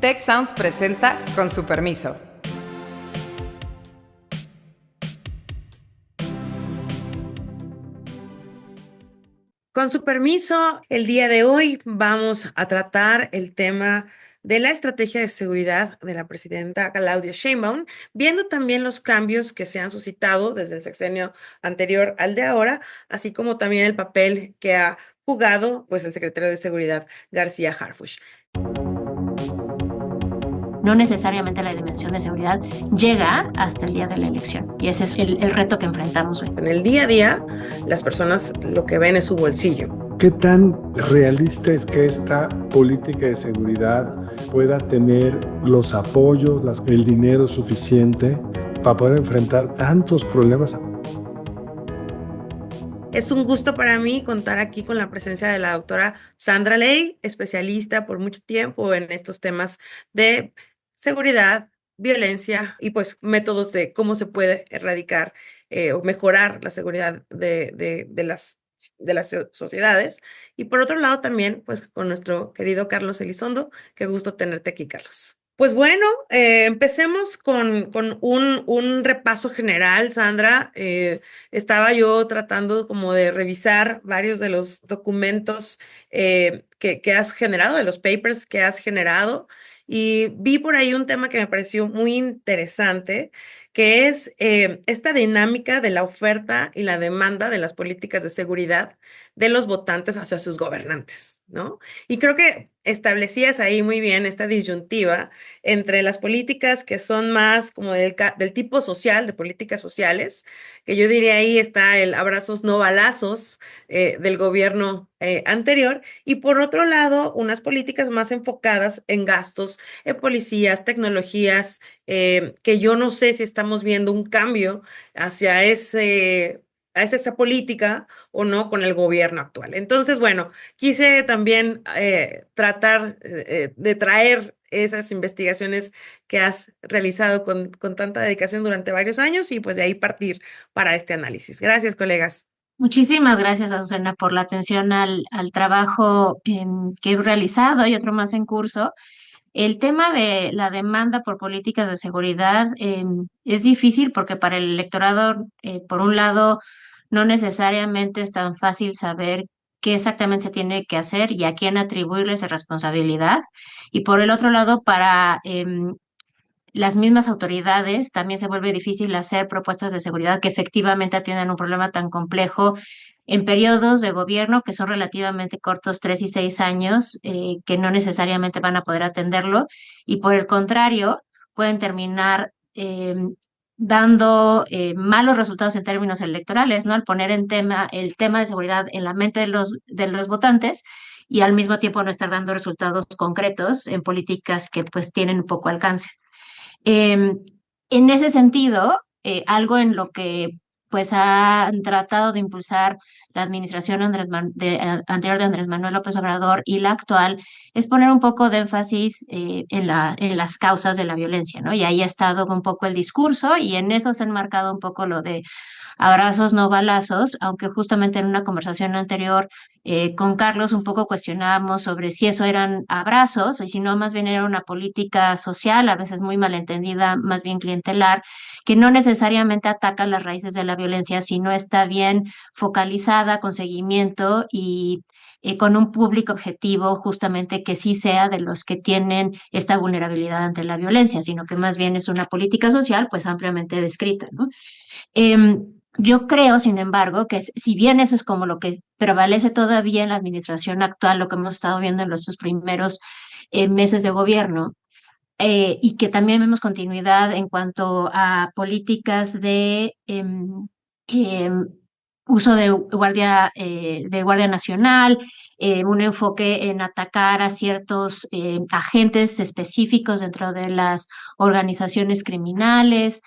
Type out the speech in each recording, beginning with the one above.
Tech Sounds presenta Con su permiso. Con su permiso, el día de hoy vamos a tratar el tema de la estrategia de seguridad de la presidenta Claudia Sheinbaum, viendo también los cambios que se han suscitado desde el sexenio anterior al de ahora, así como también el papel que ha jugado pues, el secretario de Seguridad García Harfuch. No necesariamente la dimensión de seguridad llega hasta el día de la elección. Y ese es el reto que enfrentamos hoy. En el día a día, las personas lo que ven es su bolsillo. ¿Qué tan realista es que esta política de seguridad pueda tener los apoyos, el dinero suficiente para poder enfrentar tantos problemas? Es un gusto para mí contar aquí con la presencia de la doctora Sandra Ley, especialista por mucho tiempo en estos temas de seguridad, violencia y pues métodos de cómo se puede erradicar o mejorar la seguridad de las sociedades. Y por otro lado también pues con nuestro querido Carlos Elizondo. Qué gusto tenerte aquí, Carlos. Pues bueno, empecemos con un repaso general, Sandra. Estaba yo tratando como de revisar varios de los documentos que has generado, de los papers que has generado, y vi por ahí un tema que me pareció muy interesante, que es esta dinámica de la oferta y la demanda de las políticas de seguridad de los votantes hacia sus gobernantes, ¿no? Y creo que establecías ahí muy bien esta disyuntiva entre las políticas que son más como del tipo social, de políticas sociales, que yo diría ahí está el abrazos no balazos del gobierno anterior, y por otro lado, unas políticas más enfocadas en gastos, en policías, tecnologías, que yo no sé si estamos viendo un cambio hacia hacia esa política o no con el gobierno actual. Entonces, bueno, quise también tratar de traer esas investigaciones que has realizado con tanta dedicación durante varios años y pues de ahí partir para este análisis. Gracias, colegas. Muchísimas gracias, Azucena, por la atención al trabajo que he realizado y otro más en curso. El tema de la demanda por políticas de seguridad es difícil porque para el electorado, por un lado, no necesariamente es tan fácil saber qué exactamente se tiene que hacer y a quién atribuirle esa responsabilidad. Y por el otro lado, para las mismas autoridades también se vuelve difícil hacer propuestas de seguridad que efectivamente atiendan un problema tan complejo en periodos de gobierno que son relativamente cortos, 3 y 6 años, que no necesariamente van a poder atenderlo y por el contrario pueden terminar dando malos resultados en términos electorales, ¿no? Al poner el tema de seguridad en la mente de los votantes y al mismo tiempo no estar dando resultados concretos en políticas que pues tienen poco alcance. Eh, en ese sentido, algo en lo que pues han tratado de impulsar la administración anterior de Andrés Manuel López Obrador y la actual es poner un poco de énfasis en las causas de la violencia, ¿no? Y ahí ha estado un poco el discurso y en eso se ha enmarcado un poco lo de abrazos no balazos, aunque justamente en una conversación anterior con Carlos un poco cuestionábamos sobre si eso eran abrazos y si no más bien era una política social, a veces muy malentendida, más bien clientelar, que no necesariamente ataca las raíces de la violencia, sino está bien focalizada con seguimiento y con un público objetivo justamente que sí sea de los que tienen esta vulnerabilidad ante la violencia, sino que más bien es una política social pues ampliamente descrita, ¿no? Yo creo, sin embargo, que si bien eso es como lo que prevalece todavía en la administración actual, lo que hemos estado viendo en los sus primeros meses de gobierno, y que también vemos continuidad en cuanto a políticas de em, uso de Guardia Nacional, un enfoque en atacar a ciertos agentes específicos dentro de las organizaciones criminales,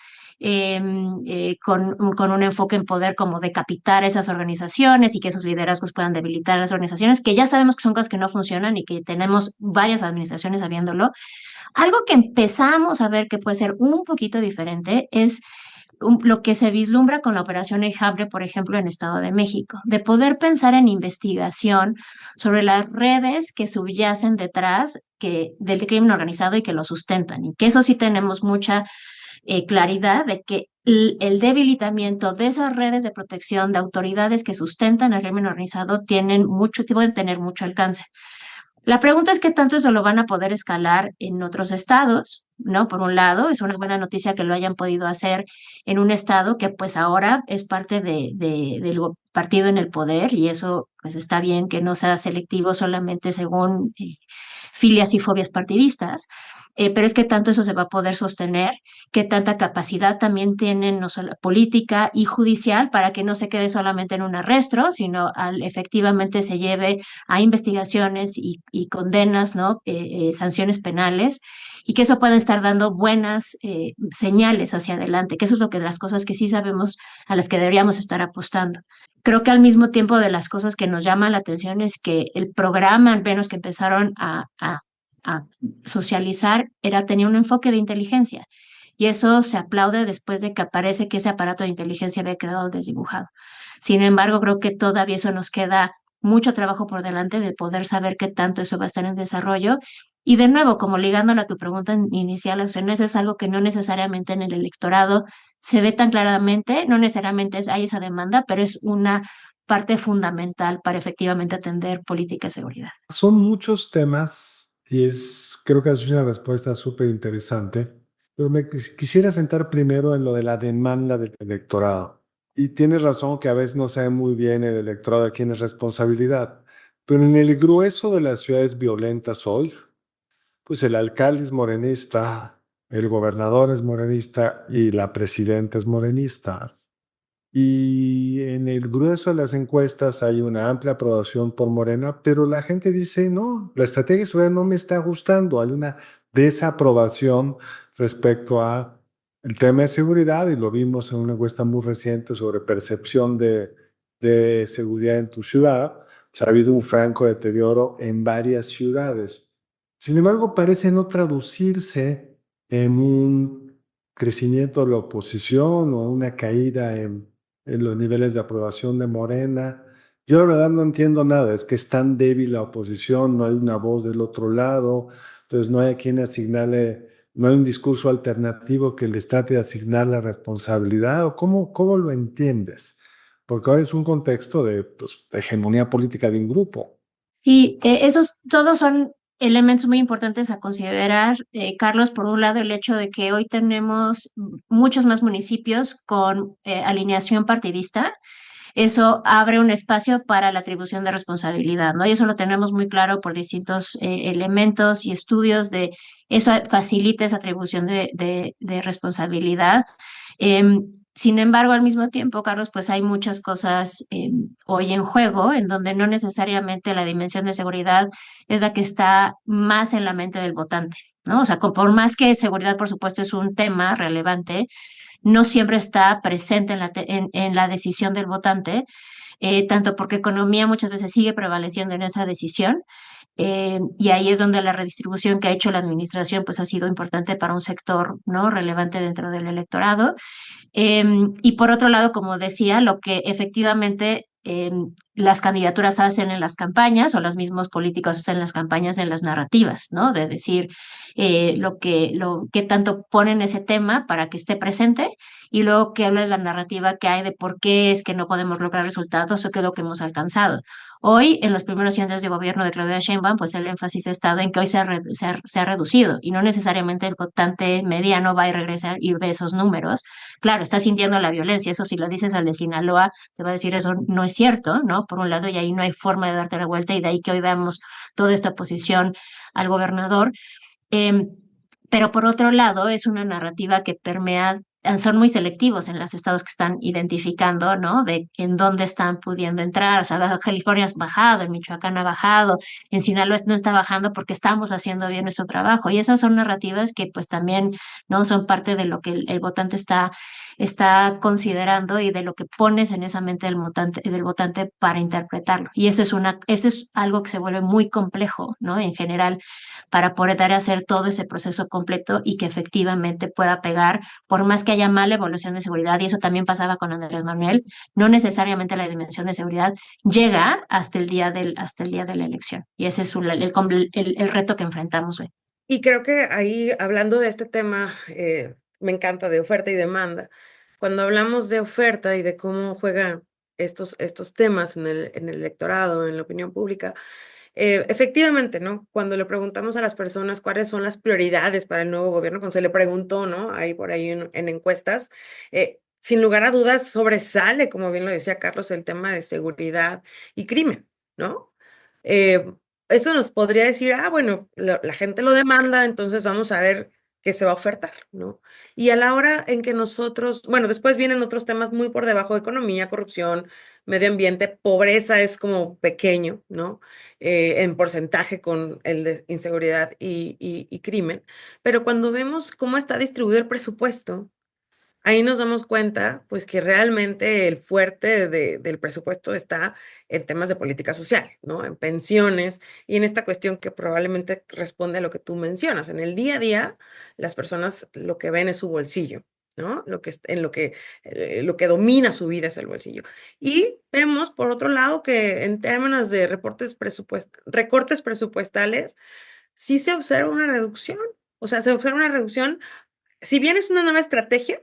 con un enfoque en poder como decapitar esas organizaciones y que esos liderazgos puedan debilitar las organizaciones, que ya sabemos que son cosas que no funcionan y que tenemos varias administraciones sabiéndolo. Algo que empezamos a ver que puede ser un poquito diferente es lo que se vislumbra con la operación Enjambre, por ejemplo, en Estado de México, de poder pensar en investigación sobre las redes que subyacen detrás del crimen organizado y que lo sustentan. Y que eso sí tenemos mucha claridad de que el debilitamiento de esas redes de protección de autoridades que sustentan el crimen organizado pueden tener mucho alcance. La pregunta es qué tanto eso lo van a poder escalar en otros estados, ¿no? Por un lado, es una buena noticia que lo hayan podido hacer en un estado que pues ahora es parte del partido en el poder y eso pues está bien que no sea selectivo solamente según filias y fobias partidistas, pero es que tanto eso se va a poder sostener, que tanta capacidad también tienen no solo política y judicial para que no se quede solamente en un arresto, sino efectivamente se lleve a investigaciones y condenas, ¿no? Sanciones penales, y que eso pueda estar dando buenas señales hacia adelante, que eso es lo que de las cosas que sí sabemos a las que deberíamos estar apostando. Creo que al mismo tiempo de las cosas que nos llaman la atención es que el programa, al menos que empezaron a socializar, tenía un enfoque de inteligencia. Y eso se aplaude después de que aparece que ese aparato de inteligencia había quedado desdibujado. Sin embargo, creo que todavía eso nos queda mucho trabajo por delante de poder saber qué tanto eso va a estar en desarrollo. Y de nuevo, como ligándola a tu pregunta inicial, eso es algo que no necesariamente en el electorado se ve tan claramente, no necesariamente hay esa demanda, pero es una parte fundamental para efectivamente atender política de seguridad. Son muchos temas y creo que es una respuesta súper interesante, pero me quisiera sentar primero en lo de la demanda del electorado. Y tienes razón que a veces no sabe muy bien el electorado de quién es responsabilidad, pero en el grueso de las ciudades violentas hoy, pues el alcalde es morenista, el gobernador es morenista y la presidenta es morenista. Y en el grueso de las encuestas hay una amplia aprobación por Morena, pero la gente dice, no, la estrategia de seguridad no me está gustando. Hay una desaprobación respecto a el tema de seguridad y lo vimos en una encuesta muy reciente sobre percepción de seguridad en tu ciudad. O sea, ha habido un franco deterioro en varias ciudades. Sin embargo, parece no traducirse en un crecimiento de la oposición o una caída en los niveles de aprobación de Morena. Yo la verdad no entiendo nada, es que es tan débil la oposición, no hay una voz del otro lado, entonces no hay a quien asignarle, no hay un discurso alternativo que les trate de asignar la responsabilidad, o ¿cómo lo entiendes? Porque ahora es un contexto de hegemonía política de un grupo. Sí, esos todos son elementos muy importantes a considerar, Carlos. Por un lado, el hecho de que hoy tenemos muchos más municipios con alineación partidista. Eso abre un espacio para la atribución de responsabilidad, ¿no? Y eso lo tenemos muy claro por distintos elementos y estudios de eso facilita esa atribución de responsabilidad. Sin embargo, al mismo tiempo, Carlos, pues hay muchas cosas hoy en juego en donde no necesariamente la dimensión de seguridad es la que está más en la mente del votante, ¿no? O sea, por más que seguridad, por supuesto, es un tema relevante, no siempre está presente en la decisión del votante, tanto porque economía muchas veces sigue prevaleciendo en esa decisión, y ahí es donde la redistribución que ha hecho la administración pues ha sido importante para un sector, ¿no? Relevante dentro del electorado. Y por otro lado, como decía, lo que efectivamente las candidaturas hacen en las campañas o los mismos políticos hacen en las campañas, en las narrativas, ¿no? De decir qué tanto ponen ese tema para que esté presente y luego que habla de la narrativa que hay de por qué es que no podemos lograr resultados o qué es lo que hemos alcanzado. Hoy, en los primeros 100 días de gobierno de Claudia Sheinbaum, pues el énfasis ha estado en que hoy se ha reducido y no necesariamente el votante mediano va a regresar y ve esos números. Claro, está sintiendo la violencia, eso si lo dices al de Sinaloa, te va a decir eso no es cierto, ¿no? Por un lado, y ahí no hay forma de darte la vuelta y de ahí que hoy veamos toda esta oposición al gobernador. Eh, pero por otro lado, es una narrativa que permea, son muy selectivos en los estados que están identificando, ¿no? De en dónde están pudiendo entrar. O sea, Baja California ha bajado, en Michoacán ha bajado, en Sinaloa no está bajando porque estamos haciendo bien nuestro trabajo. Y esas son narrativas que pues también, ¿no? Son parte de lo que el votante está considerando y de lo que pones en esa mente del votante para interpretarlo. Y eso es algo que se vuelve muy complejo, ¿no? En general, para poder dar a hacer todo ese proceso completo y que efectivamente pueda pegar, por más que haya mala evolución de seguridad, y eso también pasaba con Andrés Manuel, no necesariamente la dimensión de seguridad llega hasta el día de la elección. Y ese es el reto que enfrentamos hoy. Y creo que ahí, hablando de este tema, me encanta de oferta y demanda. Cuando hablamos de oferta y de cómo juegan estos temas en el electorado, en la opinión pública, efectivamente, ¿no? Cuando le preguntamos a las personas cuáles son las prioridades para el nuevo gobierno, cuando se le preguntó, ¿no? Ahí por ahí en encuestas, sin lugar a dudas sobresale, como bien lo decía Carlos, el tema de seguridad y crimen, ¿no? Eh, Eso nos podría decir, bueno, la gente lo demanda, entonces vamos a ver qué se va a ofertar, ¿no? Y a la hora en que nosotros, bueno, después vienen otros temas muy por debajo: economía, corrupción, medio ambiente, pobreza es como pequeño, ¿no? En porcentaje con el de inseguridad y crimen. Pero cuando vemos cómo está distribuido el presupuesto, ahí nos damos cuenta, pues, que realmente el fuerte del presupuesto está en temas de política social, ¿no? En pensiones y en esta cuestión que probablemente responde a lo que tú mencionas. En el día a día, las personas lo que ven es su bolsillo, ¿no? Lo que domina su vida es el bolsillo. Y vemos, por otro lado, que en términos de recortes presupuestales, sí se observa una reducción. O sea, se observa una reducción, si bien es una nueva estrategia,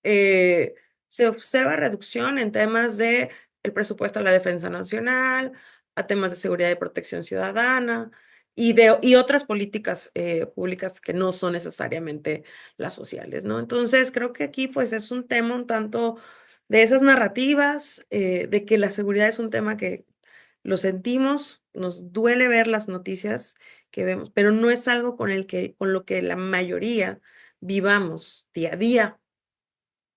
eh, se observa reducción en temas de el presupuesto a la defensa nacional, a temas de seguridad y protección ciudadana y otras políticas públicas que no son necesariamente las sociales, ¿no? Entonces, creo que aquí pues es un tema un tanto de esas narrativas, de que la seguridad es un tema que lo sentimos, nos duele ver las noticias que vemos, pero no es algo con lo que la mayoría vivamos día a día,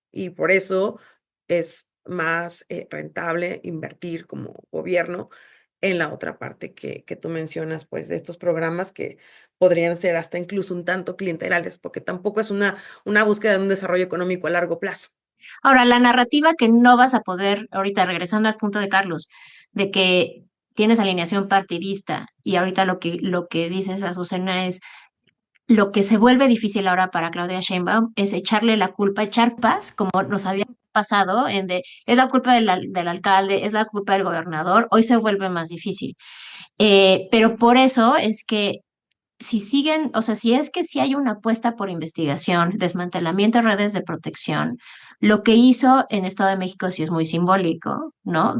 y por eso es más rentable invertir como gobierno en la otra parte que tú mencionas, pues de estos programas que podrían ser hasta incluso un tanto clientelares, porque tampoco es una búsqueda de un desarrollo económico a largo plazo. Ahora, la narrativa que no vas a poder, ahorita regresando al punto de Carlos, de que tienes alineación partidista, y ahorita lo que dices, Azucena, es lo que se vuelve difícil ahora para Claudia Sheinbaum es echarle la culpa, echar paz, como nos había pasado, es la culpa del alcalde, es la culpa del gobernador. Hoy se vuelve más difícil. Pero por eso es que si siguen, o sea, si es que si hay una apuesta por investigación, desmantelamiento de redes de protección, lo que hizo en Estado de México sí es muy simbólico, ¿no?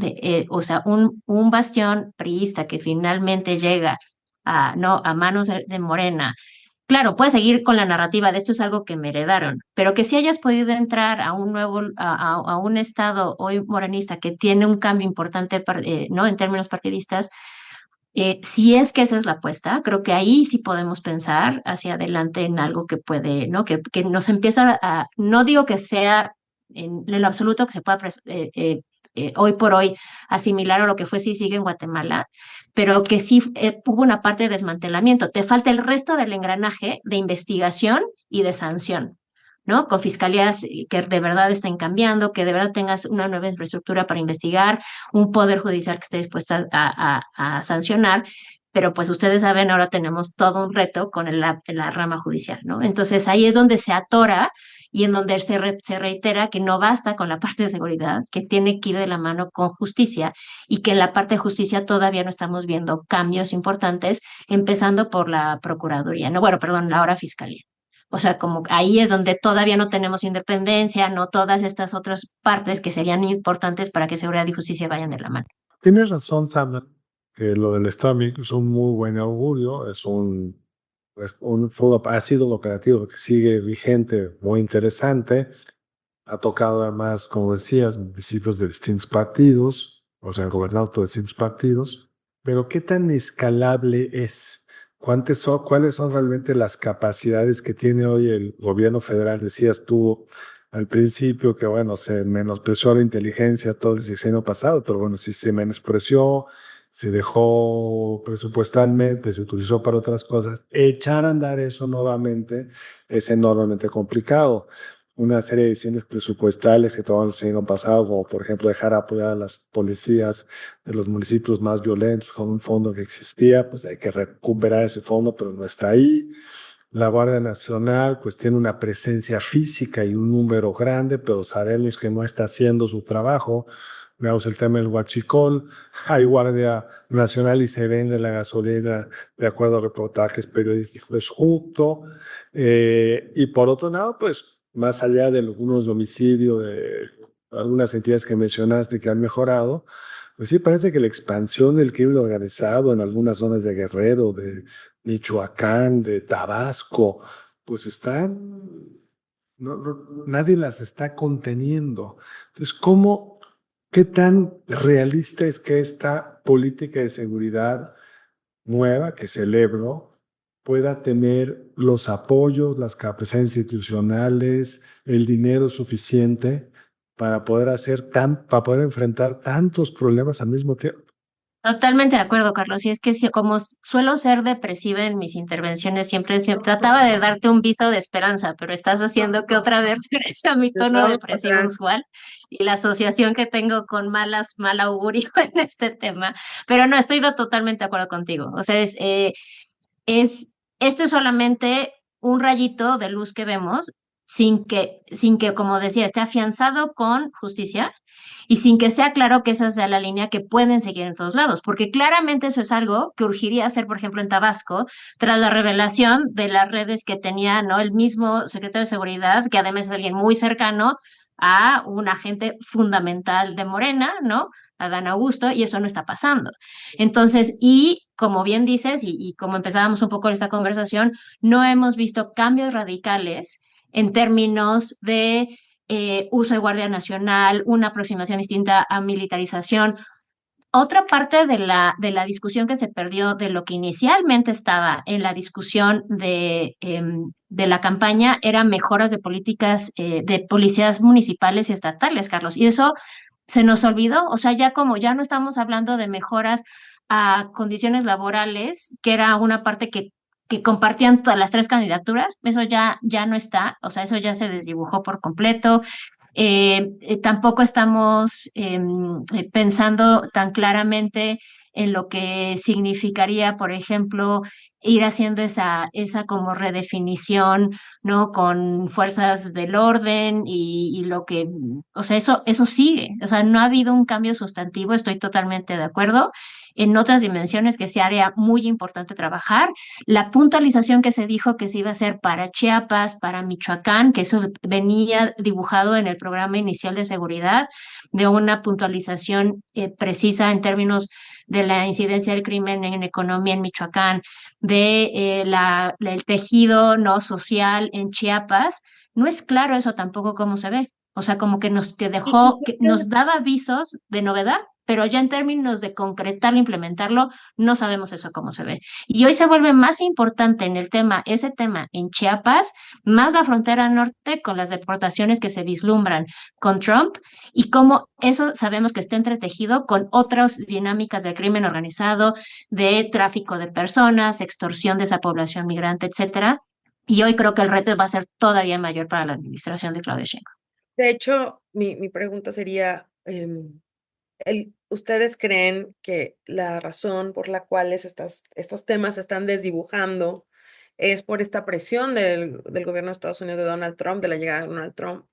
O sea, un bastión priista que finalmente llega ¿no? a manos de Morena. Claro, puedes seguir con la narrativa de esto es algo que me heredaron, pero que si hayas podido entrar a un a un estado hoy morenista que tiene un cambio importante, ¿no? En términos partidistas, si es que esa es la apuesta, creo que ahí sí podemos pensar hacia adelante en algo que puede, ¿no? Que nos empieza no digo que sea en lo absoluto que se pueda hoy por hoy asimilar a lo que fue si sigue en Guatemala, pero que sí hubo una parte de desmantelamiento. Te falta el resto del engranaje de investigación y de sanción, ¿no? Con fiscalías que de verdad estén cambiando, que de verdad tengas una nueva infraestructura para investigar, un poder judicial que esté dispuesto a sancionar, pero pues ustedes saben, ahora tenemos todo un reto con la rama judicial, ¿no? Entonces ahí es donde se atora y en donde se reitera que no basta con la parte de seguridad, que tiene que ir de la mano con justicia y que en la parte de justicia todavía no estamos viendo cambios importantes, empezando por la Procuraduría, no, bueno, perdón, la ahora Fiscalía. O sea, como ahí es donde todavía no tenemos independencia, no todas estas otras partes que serían importantes para que seguridad y justicia vayan de la mano. Tienes razón, Sandra, que lo del Estado de México es un muy buen augurio, ha sido locativo que sigue vigente, muy interesante. Ha tocado además, como decías, municipios de distintos partidos, o sea, gobernado por distintos partidos. Pero ¿qué tan escalable es? ¿Cuáles son realmente las capacidades que tiene hoy el gobierno federal? Decías tú al principio que, bueno, se menospreció la inteligencia todo el sexenio pasado, pero bueno, si se menospreció, se dejó presupuestalmente, se utilizó para otras cosas. Echar a andar eso nuevamente es enormemente complicado. Una serie de decisiones presupuestales que tomaron el año pasado, como por ejemplo dejar apoyar a las policías de los municipios más violentos con un fondo que existía, pues hay que recuperar ese fondo, pero no está ahí. La Guardia Nacional pues tiene una presencia física y un número grande, pero sabemos que no está haciendo su trabajo. Veamos el tema del huachicol. Hay Guardia Nacional y se vende la gasolina de acuerdo a reportajes periodísticos justo. Y por otro lado, pues más allá de algunos homicidios de algunas entidades que mencionaste que han mejorado, pues sí parece que la expansión del crimen organizado en algunas zonas de Guerrero, de Michoacán, de Tabasco, pues nadie las está conteniendo. Entonces, qué tan realista es que esta política de seguridad nueva que celebro pueda tener los apoyos, las capacidades institucionales, el dinero suficiente para para poder enfrentar tantos problemas al mismo tiempo? Totalmente de acuerdo, Carlos. Y es que como suelo ser depresiva en mis intervenciones, siempre trataba de darte un viso de esperanza, pero estás haciendo que otra vez regrese a mi Nos tono vamos para depresivo atrás. usual y la asociación que tengo con mal augurio en este tema. Pero no, estoy totalmente de acuerdo contigo. O sea, es, esto es solamente un rayito de luz que vemos sin que, como decía, esté afianzado con justicia y sin que sea claro que esa sea la línea que pueden seguir en todos lados, porque claramente eso es algo que urgiría hacer, por ejemplo, en Tabasco, tras la revelación de las redes que tenía, ¿no? El mismo secretario de Seguridad, que además es alguien muy cercano a un agente fundamental de Morena, ¿no? Adán Augusto, y eso no está pasando. Entonces, y como bien dices, y como empezábamos un poco esta conversación, no hemos visto cambios radicales en términos de uso de Guardia Nacional, una aproximación distinta a militarización. Otra parte de la discusión que se perdió de lo que inicialmente estaba en la discusión de la campaña era mejoras de políticas de policías municipales y estatales, Carlos. Y eso se nos olvidó. O sea, ya como ya no estamos hablando de mejoras a condiciones laborales, que era una parte que compartían todas las tres candidaturas, eso ya no está, o sea, eso ya se desdibujó por completo. Tampoco estamos pensando tan claramente en lo que significaría, por ejemplo, ir haciendo esa como redefinición, ¿no? Con fuerzas del orden y lo que, o sea, eso sigue, o sea, no ha habido un cambio sustantivo, estoy totalmente de acuerdo. En otras dimensiones que se haría muy importante trabajar, la puntualización que se dijo que se iba a hacer para Chiapas, para Michoacán, que eso venía dibujado en el programa inicial de seguridad, de una puntualización precisa en términos de la incidencia del crimen en economía en Michoacán, del tejido no social en Chiapas, no es claro eso tampoco cómo se ve. O sea, como que nos que Y dejó, que nos daba avisos de novedad, pero ya en términos de concretarlo, implementarlo, no sabemos eso cómo se ve. Y hoy se vuelve más importante en ese tema en Chiapas, más la frontera norte con las deportaciones que se vislumbran con Trump y cómo eso sabemos que está entretejido con otras dinámicas del crimen organizado, de tráfico de personas, extorsión de esa población migrante, etcétera. Y hoy creo que el reto va a ser todavía mayor para la administración de Claudia Sheinbaum. de hecho, mi pregunta sería, ¿ustedes creen que la razón por la cual estos temas se están desdibujando es por esta presión del gobierno de Estados Unidos de Donald Trump, de la llegada de Donald Trump,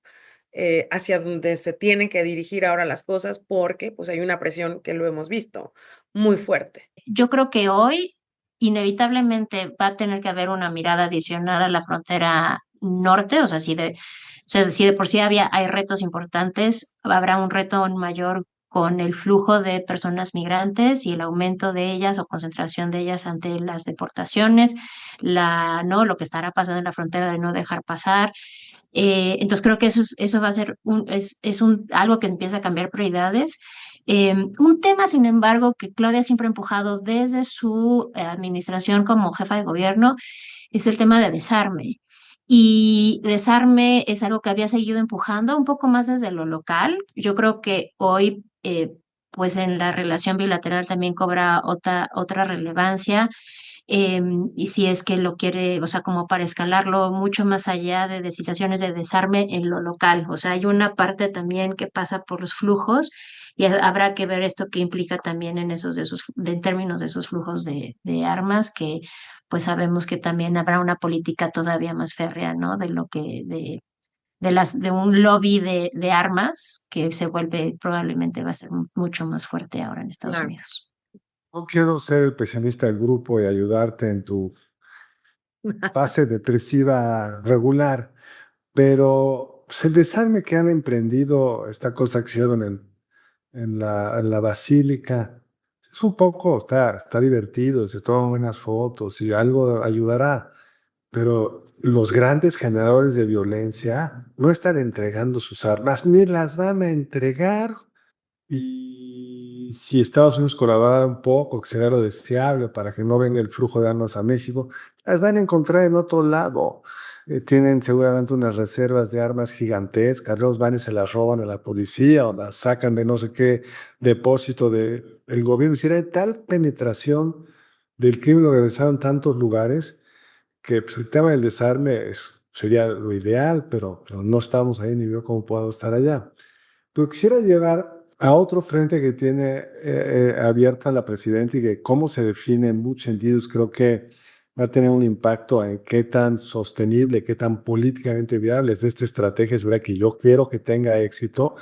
hacia donde se tienen que dirigir ahora las cosas? Porque pues hay una presión que lo hemos visto muy fuerte. Yo creo que hoy inevitablemente va a tener que haber una mirada adicional a la frontera norte, o sea, si de por sí hay retos importantes, habrá un reto aún mayor con el flujo de personas migrantes y el aumento de ellas o concentración de ellas ante las deportaciones, ¿no? Lo que estará pasando en la frontera de no dejar pasar. Entonces creo que eso va a ser algo que empieza a cambiar prioridades. Un tema, sin embargo, que Claudia siempre ha empujado desde su administración como jefa de gobierno es el tema de desarme. Y desarme es algo que había seguido empujando un poco más desde lo local. Yo creo que hoy, pues en la relación bilateral también cobra otra relevancia. Y si es que lo quiere, o sea, como para escalarlo mucho más allá de decisiones de desarme en lo local. O sea, hay una parte también que pasa por los flujos y habrá que ver esto que implica también en en términos de esos flujos de armas que pues sabemos que también habrá una política todavía más férrea, ¿no? De un lobby de armas que se vuelve, probablemente va a ser mucho más fuerte ahora en Estados Claro. Unidos. No quiero ser el pesimista del grupo y ayudarte en tu fase depresiva regular, pero pues, el desarme que han emprendido, esta cosa que hicieron en la basílica, es un poco, está divertido, se toman buenas fotos y algo ayudará, pero los grandes generadores de violencia no están entregando sus armas, ni las van a entregar. Y si Estados Unidos colabora un poco, que sería lo deseable para que no venga el flujo de armas a México, las van a encontrar en otro lado. Tienen seguramente unas reservas de armas gigantescas, los van y se las roban a la policía o las sacan de no sé qué depósito del gobierno. Si era tal penetración del crimen organizado en tantos lugares que pues, el tema del desarme sería lo ideal, pero no estamos ahí ni veo cómo podemos estar allá. Pero quisiera llegar a otro frente que tiene abierta la presidenta y que cómo se define en muchos sentidos creo que va a tener un impacto en qué tan sostenible, qué tan políticamente viable es esta estrategia, es verdad que yo quiero que tenga éxito,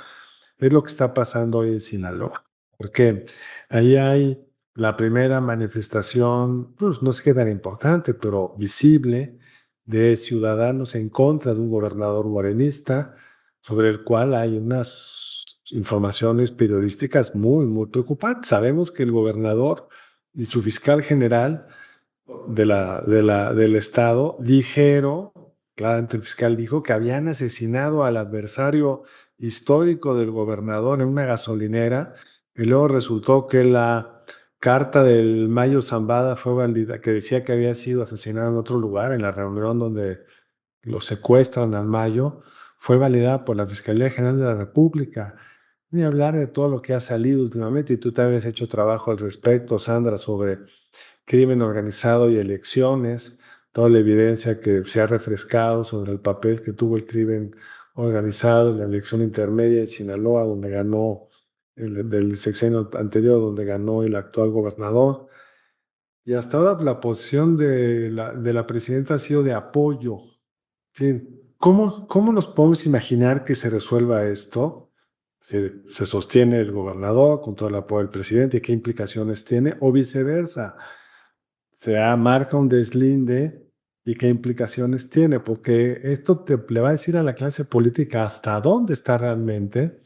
es lo que está pasando hoy en Sinaloa. Porque ahí hay la primera manifestación, pues no sé qué tan importante, pero visible, de ciudadanos en contra de un gobernador morenista, sobre el cual hay unas informaciones periodísticas muy, muy preocupantes. Sabemos que el gobernador y su fiscal general del estado dijeron, claramente el fiscal dijo, que habían asesinado al adversario histórico del gobernador en una gasolinera, y luego resultó que la carta del Mayo Zambada fue válida, que decía que había sido asesinado en otro lugar, en la reunión donde lo secuestran al Mayo, fue validada por la Fiscalía General de la República. Ni hablar de todo lo que ha salido últimamente, y tú te habías hecho trabajo al respecto, Sandra, sobre crimen organizado y elecciones, toda la evidencia que se ha refrescado sobre el papel que tuvo el crimen organizado en la elección intermedia en Sinaloa, donde ganó, del sexenio anterior, donde ganó el actual gobernador. Y hasta ahora la posición de la presidenta ha sido de apoyo. En fin, ¿cómo nos podemos imaginar que se resuelva esto? ¿Se sostiene el gobernador con todo el apoyo del presidente? ¿Qué implicaciones tiene? O viceversa, ¿se marca un deslinde y qué implicaciones tiene? Porque esto le va a decir a la clase política hasta dónde está realmente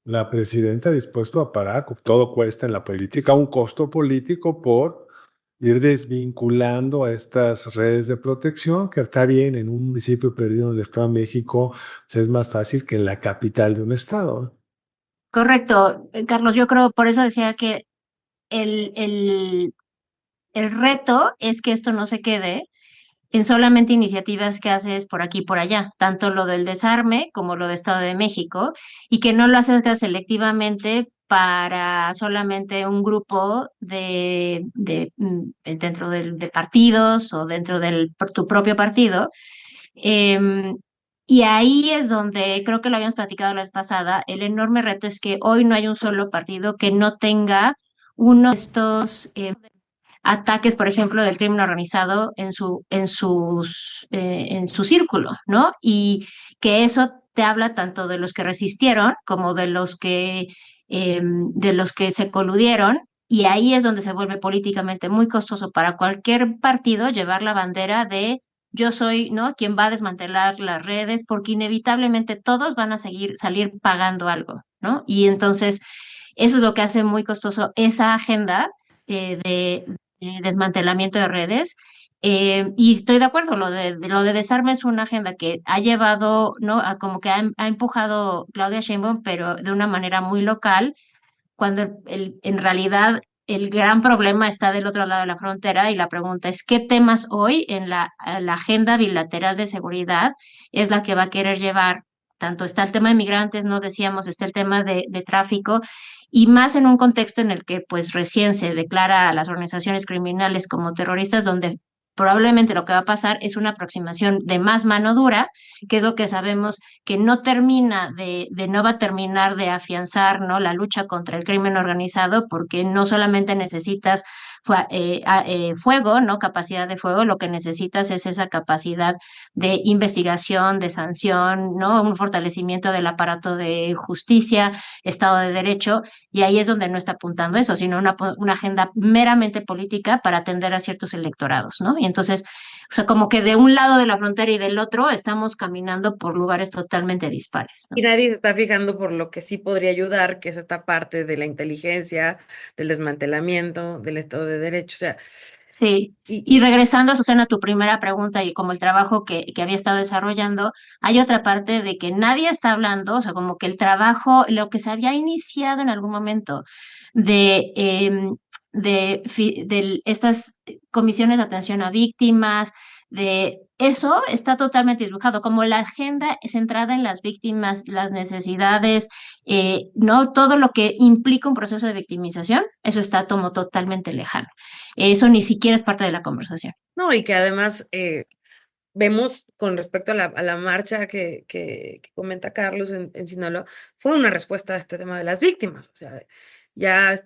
la presidenta dispuesta a pagar. Todo cuesta en la política un costo político por ir desvinculando a estas redes de protección, que está bien, en un municipio perdido en el Estado de México, pues es más fácil que en la capital de un estado. Correcto, Carlos, yo creo, por eso decía que el, el, el reto es que esto no se quede en solamente iniciativas que haces por aquí y por allá, tanto lo del desarme como lo de Estado de México, y que no lo haces selectivamente para solamente un grupo dentro de partidos o dentro de tu propio partido. Em, y ahí es donde creo que lo habíamos platicado la vez pasada, el enorme reto es que hoy no hay un solo partido que no tenga uno de estos ataques, por ejemplo, del crimen organizado en su círculo, ¿no? Y que eso te habla tanto de los que resistieron como de los que se coludieron. Y ahí es donde se vuelve políticamente muy costoso para cualquier partido llevar la bandera de yo soy, ¿no? Quien va a desmantelar las redes, porque inevitablemente todos van a salir pagando algo, ¿no? Y entonces eso es lo que hace muy costoso esa agenda de desmantelamiento de redes. Y estoy de acuerdo, lo de desarme es una agenda que ha llevado, ¿no? A como que ha empujado Claudia Sheinbaum, pero de una manera muy local, cuando en realidad el gran problema está del otro lado de la frontera y la pregunta es, ¿qué temas hoy en la agenda bilateral de seguridad es la que va a querer llevar? Tanto está el tema de migrantes, no decíamos, está el tema de tráfico, y más en un contexto en el que pues recién se declara a las organizaciones criminales como terroristas, donde probablemente lo que va a pasar es una aproximación de más mano dura, que es lo que sabemos que no termina no va a terminar de afianzar, ¿no? La lucha contra el crimen organizado, porque no solamente necesitas fuego, ¿no? Capacidad de fuego, lo que necesitas es esa capacidad de investigación, de sanción, ¿no? Un fortalecimiento del aparato de justicia, Estado de Derecho, y ahí es donde no está apuntando eso, sino una agenda meramente política para atender a ciertos electorados, ¿no? Y entonces, o sea, como que de un lado de la frontera y del otro estamos caminando por lugares totalmente dispares, ¿no? Y nadie se está fijando por lo que sí podría ayudar, que es esta parte de la inteligencia, del desmantelamiento, del Estado de Derecho. O sea, Sí, y regresando, Susana, a tu primera pregunta y como el trabajo que había estado desarrollando, hay otra parte de que nadie está hablando, o sea, como que el trabajo, lo que se había iniciado en algún momento de, de estas comisiones de atención a víctimas, de eso está totalmente dibujado, como la agenda centrada en las víctimas, las necesidades, no todo lo que implica un proceso de victimización, eso está como totalmente lejano. Eso ni siquiera es parte de la conversación. no, y que además vemos con respecto a la marcha que comenta Carlos en Sinaloa, fue una respuesta a este tema de las víctimas. O sea, ya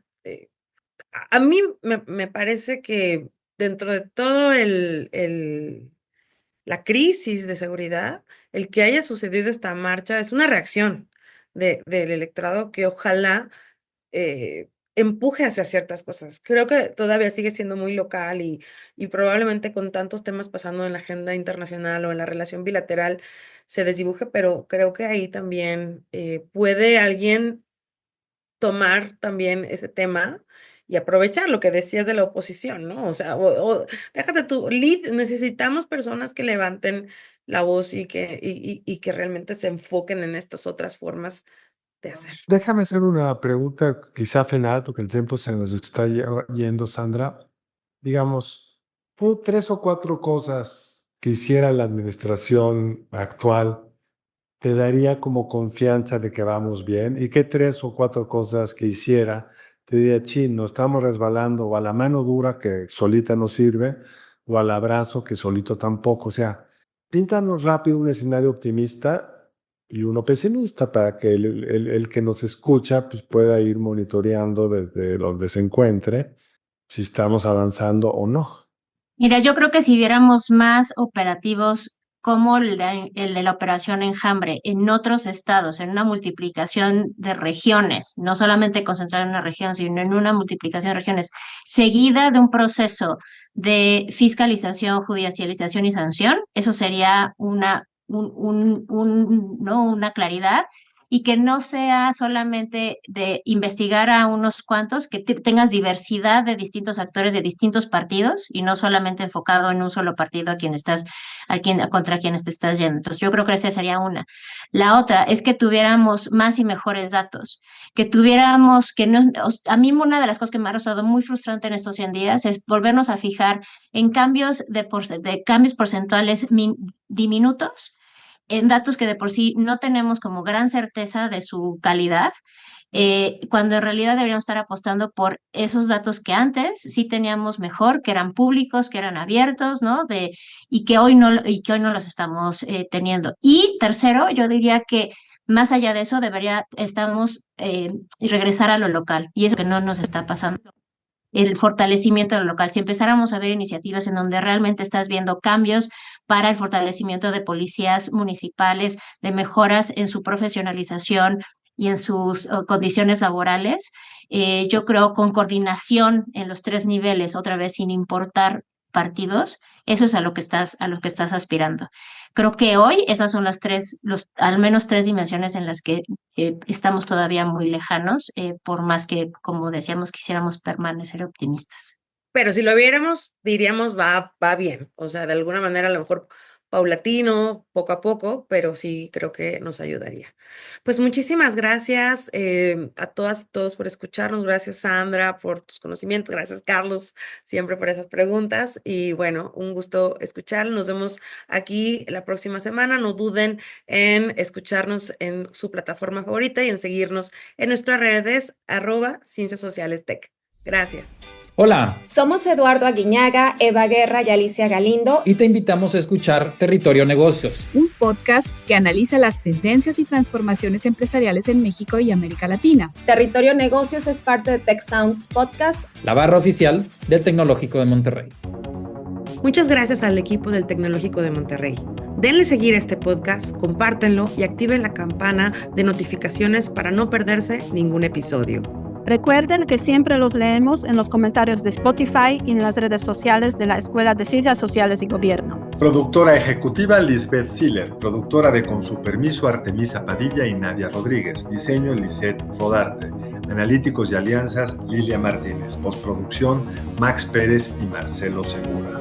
a mí me parece que dentro de todo la crisis de seguridad, el que haya sucedido esta marcha es una reacción del electorado que ojalá empuje hacia ciertas cosas. Creo que todavía sigue siendo muy local y probablemente con tantos temas pasando en la agenda internacional o en la relación bilateral se desdibuje, pero creo que ahí también puede alguien tomar también ese tema y aprovechar lo que decías de la oposición, ¿no? O sea, déjate tú, necesitamos personas que levanten la voz y que realmente se enfoquen en estas otras formas de hacer. Déjame hacer una pregunta quizá final, porque el tiempo se nos está yendo, Sandra. Digamos, tres o cuatro cosas que hiciera la administración actual te daría como confianza de que vamos bien, y qué tres o cuatro cosas que hiciera te diría, chin, nos estamos resbalando o a la mano dura que solita no sirve o al abrazo que solito tampoco. O sea, píntanos rápido un escenario optimista y uno pesimista para que el que nos escucha pues, pueda ir monitoreando desde donde se encuentre si estamos avanzando o no. Mira, yo creo que si viéramos más operativos como el de la operación Enjambre en otros estados, en una multiplicación de regiones, no solamente concentrar en una región, sino en una multiplicación de regiones, seguida de un proceso de fiscalización, judicialización y sanción, eso sería ¿no? una claridad y que no sea solamente de investigar a unos cuantos, que tengas diversidad de distintos actores de distintos partidos y no solamente enfocado en un solo partido contra quienes te estás yendo. Entonces, yo creo que esa sería una. La otra es que tuviéramos más y mejores datos, que tuviéramos, que no, a mí una de las cosas que me ha resultado muy frustrante en estos 100 días es volvernos a fijar en cambios de cambios porcentuales diminutos en datos que de por sí no tenemos como gran certeza de su calidad, cuando en realidad deberíamos estar apostando por esos datos que antes sí teníamos mejor, que eran públicos, que eran abiertos, ¿no? Y que hoy no los estamos teniendo. Y tercero, yo diría que más allá de eso estamos regresar a lo local, y eso que no nos está pasando el fortalecimiento de lo local. Si empezáramos a ver iniciativas en donde realmente estás viendo cambios para el fortalecimiento de policías municipales, de mejoras en su profesionalización y en sus condiciones laborales, yo creo con coordinación en los tres niveles, otra vez sin importar partidos, eso es a lo que estás aspirando. Creo que hoy esas son al menos tres dimensiones en las que estamos todavía muy lejanos, por más que, como decíamos, quisiéramos permanecer optimistas. Pero si lo viéramos, diríamos va bien. O sea, de alguna manera a lo mejor paulatino, poco a poco, pero sí creo que nos ayudaría. Pues muchísimas gracias a todas y todos por escucharnos. Gracias, Sandra, por tus conocimientos. Gracias, Carlos, siempre por esas preguntas. Y bueno, un gusto escuchar. Nos vemos aquí la próxima semana. No duden en escucharnos en su plataforma favorita y en seguirnos en nuestras redes @Ciencias Sociales Tech. Gracias. Hola, Somos Eduardo Aguiñaga, Eva Guerra y Alicia Galindo. y te invitamos a escuchar Territorio Negocios, un podcast que analiza las tendencias y transformaciones empresariales en México y América Latina. Territorio Negocios es parte de Tech Sounds Podcast, la barra oficial del Tecnológico de Monterrey. Muchas gracias al equipo del Tecnológico de Monterrey. Denle seguir a este podcast, compártenlo y activen la campana de notificaciones para no perderse ningún episodio. Recuerden que siempre los leemos en los comentarios de Spotify y en las redes sociales de la Escuela de Ciencias Sociales y Gobierno. Productora ejecutiva Lisbeth Siller. Productora de Con su permiso Artemisa Padilla y Nadia Rodríguez. Diseño Lisette Rodarte. Analíticos y alianzas Lilia Martínez. Postproducción Max Pérez y Marcelo Segura.